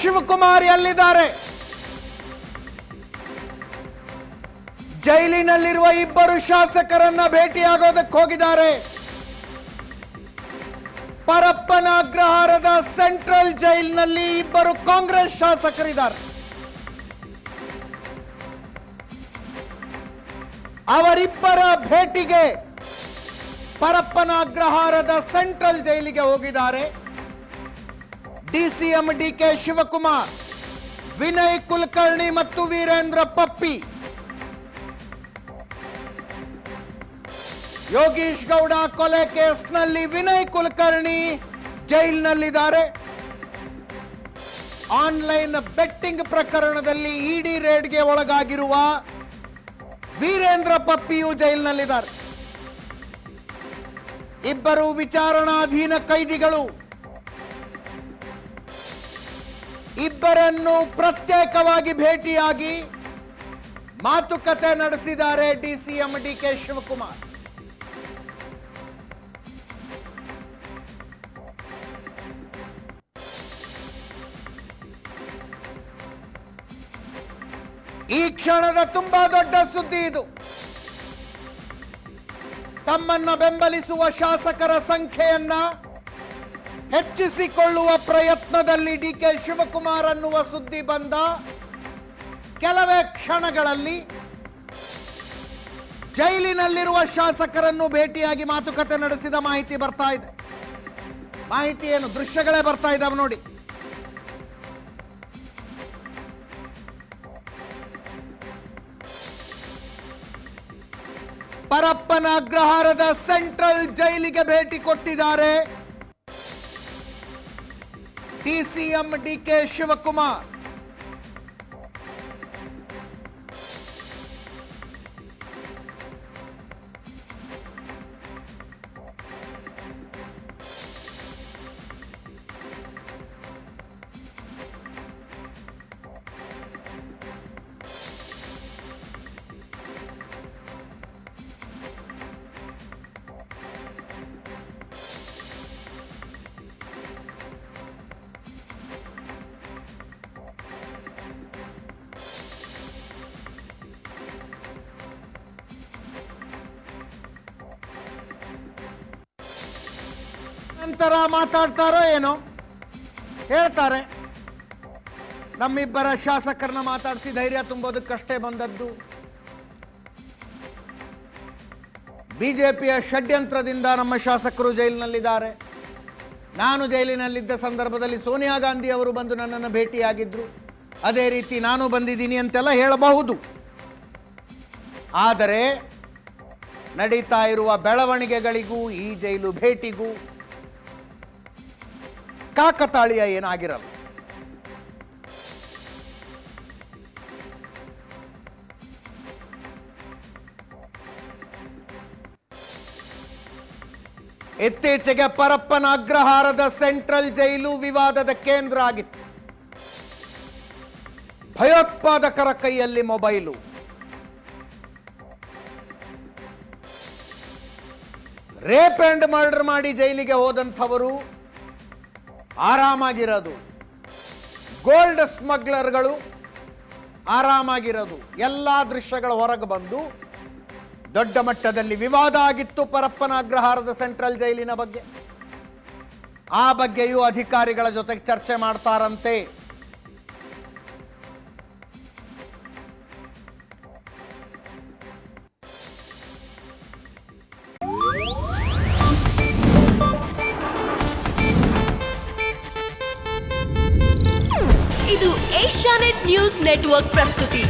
ಶಿವಕುಮಾರ್ ಎಲ್ಲಿದ್ದಾರೆ? ಜೈಲಿನಲ್ಲಿರುವ ಇಬ್ಬರು ಶಾಸಕರನ್ನ ಭೇಟಿಯಾಗೋದಕ್ಕೆ ಹೋಗಿದ್ದಾರೆ. ಪರಪ್ಪನ ಅಗ್ರಹಾರದ ಸೆಂಟ್ರಲ್ ಜೈಲಿನಲ್ಲಿ ಇಬ್ಬರು ಕಾಂಗ್ರೆಸ್ ಶಾಸಕರಿದ್ದಾರೆ. ಅವರಿಬ್ಬರ ಭೇಟಿಗೆ ಪರಪ್ಪನ ಅಗ್ರಹಾರದ ಸೆಂಟ್ರಲ್ ಜೈಲಿಗೆ ಹೋಗಿದ್ದಾರೆ ಡಿಸಿಎಂ ಡಿಕೆ ಶಿವಕುಮಾರ್, ವಿನಯ್ ಕುಲಕರ್ಣಿ ಮತ್ತು ವೀರೇಂದ್ರ ಪಪ್ಪಿ. ಯೋಗೀಶ್ ಗೌಡ ಕೊಲೆ ಕೇಸ್ನಲ್ಲಿ ವಿನಯ್ ಕುಲಕರ್ಣಿ ಜೈಲಿನಲ್ಲಿದ್ದಾರೆ. ಆನ್ಲೈನ್ ಬೆಟ್ಟಿಂಗ್ ಪ್ರಕರಣದಲ್ಲಿ ಇಡಿ ರೇಡ್ಗೆ ಒಳಗಾಗಿರುವ ವೀರೇಂದ್ರ ಪಪ್ಪಿಯು ಜೈಲಿನಲ್ಲಿದ್ದಾರೆ. ಇಬ್ಬರು ವಿಚಾರಣಾಧೀನ ಕೈದಿಗಳು. ಇಬ್ಬರನ್ನು ಪ್ರತ್ಯೇಕವಾಗಿ ಭೇಟಿಯಾಗಿ ಮಾತುಕತೆ ನಡೆಸಿದ್ದಾರೆ ಡಿಸಿಎಂ ಡಿಕೆ ಶಿವಕುಮಾರ್. ಈ ಕ್ಷಣದ ತುಂಬಾ ದೊಡ್ಡ ಸುದ್ದಿ ಇದು. ತಮ್ಮನ್ನ ಬೆಂಬಲಿಸುವ ಶಾಸಕರ ಸಂಖ್ಯೆಯನ್ನ ಹೆಚ್ಚಿಸಿಕೊಳ್ಳುವ ಪ್ರಯತ್ನದಲ್ಲಿ ಡಿಕೆ ಶಿವಕುಮಾರ್ ಅನ್ನುವ ಸುದ್ದಿ ಬಂದ ಕೆಲವೇ ಕ್ಷಣಗಳಲ್ಲಿ ಜೈಲಿನಲ್ಲಿರುವ ಶಾಸಕರನ್ನು ಭೇಟಿಯಾಗಿ ಮಾತುಕತೆ ನಡೆಸಿದ ಮಾಹಿತಿ ಬರ್ತಾ ಇದೆ. ಮಾಹಿತಿ ಏನು? ದೃಶ್ಯಗಳೇ ಬರ್ತಾ ಇದ್ದಾವೆ ನೋಡಿ. ಪರಪ್ಪನ ಅಗ್ರಹಾರದ ಸೆಂಟ್ರಲ್ ಜೈಲಿಗೆ ಭೇಟಿ ಕೊಟ್ಟಿದ್ದಾರೆ ಡಿಸಿಎಂ ಡಿಕೆ ಶಿವಕುಮಾರ್. ನಂತರ ಮಾತಾಡ್ತಾರೋ ಏನೋ ಹೇಳ್ತಾರೆ. ನಮ್ಮಿಬ್ಬರ ಶಾಸಕರನ್ನ ಮಾತಾಡಿಸಿ ಧೈರ್ಯ ತುಂಬೋದಕ್ಕಷ್ಟೇ ಬಂದದ್ದು. ಬಿಜೆಪಿಯ ಷಡ್ಯಂತ್ರದಿಂದ ನಮ್ಮ ಶಾಸಕರು ಜೈಲಿನಲ್ಲಿದ್ದಾರೆ. ನಾನು ಜೈಲಿನಲ್ಲಿದ್ದ ಸಂದರ್ಭದಲ್ಲಿ ಸೋನಿಯಾ ಗಾಂಧಿ ಅವರು ಬಂದು ನನ್ನನ್ನು ಭೇಟಿಯಾಗಿದ್ರು. ಅದೇ ರೀತಿ ನಾನು ಬಂದಿದ್ದೀನಿ ಅಂತೆಲ್ಲ ಹೇಳಬಹುದು. ಆದರೆ ನಡೀತಾ ಇರುವ ಬೆಳವಣಿಗೆಗಳಿಗೂ ಈ ಜೈಲು ಭೇಟಿಗೂ ಕಾಕತಾಳೀಯ ಏನಾಗಿರಲ್ಲ. ಇತ್ತೀಚೆಗೆ ಪರಪ್ಪನ ಅಗ್ರಹಾರದ ಸೆಂಟ್ರಲ್ ಜೈಲು ವಿವಾದದ ಕೇಂದ್ರ ಆಗಿತ್ತು. ಭಯೋತ್ಪಾದಕರ ಕೈಯಲ್ಲಿ ಮೊಬೈಲು, ರೇಪ್ ಅಂಡ್ ಮರ್ಡರ್ ಮಾಡಿ ಜೈಲಿಗೆ ಹೋದಂಥವರು ಆರಾಮಾಗಿರೋದು, ಗೋಲ್ಡ್ ಸ್ಮಗ್ಲರ್ಗಳು ಆರಾಮಾಗಿರೋದು, ಎಲ್ಲ ದೃಶ್ಯಗಳು ಹೊರಗೆ ಬಂದು ದೊಡ್ಡ ಮಟ್ಟದಲ್ಲಿ ವಿವಾದ ಆಗಿತ್ತು ಪರಪ್ಪನ ಅಗ್ರಹಾರದ ಸೆಂಟ್ರಲ್ ಜೈಲಿನ ಬಗ್ಗೆ. ಆ ಬಗ್ಗೆಯೂ ಅಧಿಕಾರಿಗಳ ಜೊತೆಗೆ ಚರ್ಚೆ ಮಾಡ್ತಾರಂತೆ. ಇದು ಏಷ್ಯಾನೆಟ್ ನ್ಯೂಸ್ ನೆಟ್ವರ್ಕ್ ಪ್ರಸ್ತುತಿ.